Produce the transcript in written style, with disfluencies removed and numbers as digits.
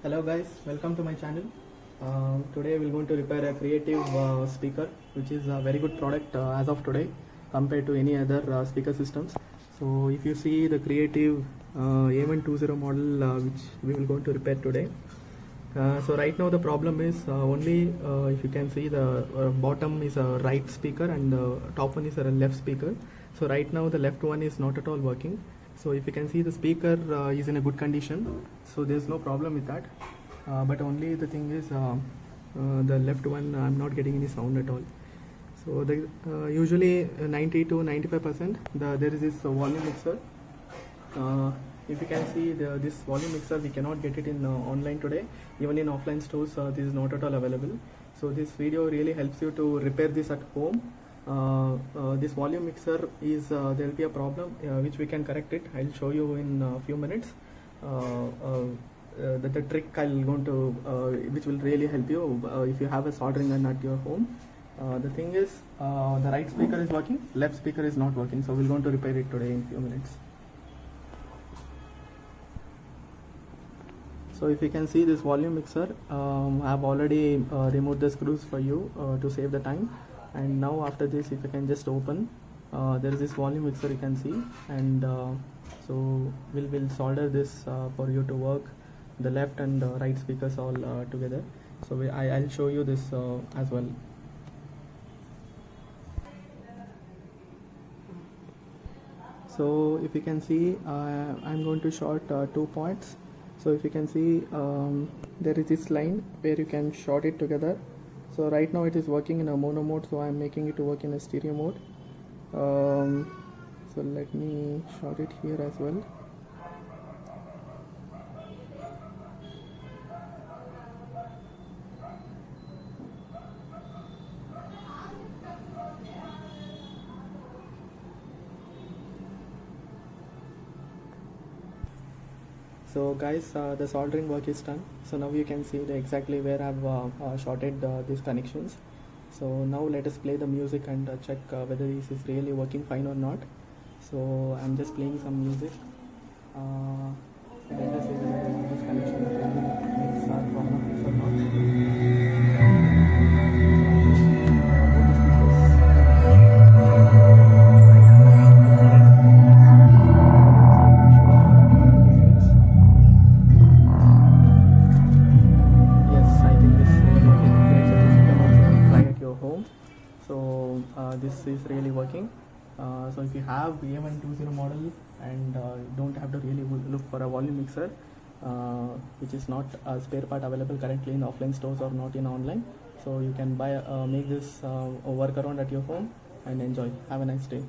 Hello guys, welcome to my channel. Today we're going to repair a creative speaker, which is a very good product as of today compared to any other speaker systems. So if you see the creative A120 model which we will going to repair today. So right now the problem is only if you can see the bottom is a right speaker and the top one is a left speaker. So right now the left one is not at all working. So if you can see the speaker is in a good condition, so there's no problem with that, but only the thing is the left one I'm not getting any sound at all. So the usually 90 to 95% there is this volume mixer. If you can see this volume mixer, we cannot get it in online today. Even in offline stores this is not at all available. So this video really helps you to repair this at home. This volume mixer is there will be a problem which we can correct it. I'll show you in a few minutes. The trick I'll going to which will really help you if you have a soldering gun at your home. The thing is the right speaker is working, left speaker is not working, so we're going to repair it today in a few minutes. So if you can see this volume mixer, I have already removed the screws for you to save the time. And now after this, if you can just open, there is this volume mixer you can see, and so we'll solder this for you to work the left and right speakers all together. So I'll show you this as well. So if you can see, I'm going to short 2 points. So if you can see, there is this line where you can short it together. So right now it is working in a mono mode, so I'm making it to work in a stereo mode. So let me short it here as well. So guys, the soldering work is done. So now you can see exactly where I've shorted these connections. So now let us play the music and check whether this is really working fine or not. So I'm just playing some music. Let us see whether this connection really makes our problem fix or not. So this is really working. So if you have A120 model and don't have to really look for a volume mixer, which is not a spare part available currently in offline stores or not in online, so you can buy make this work around at your home and enjoy. Have a nice day.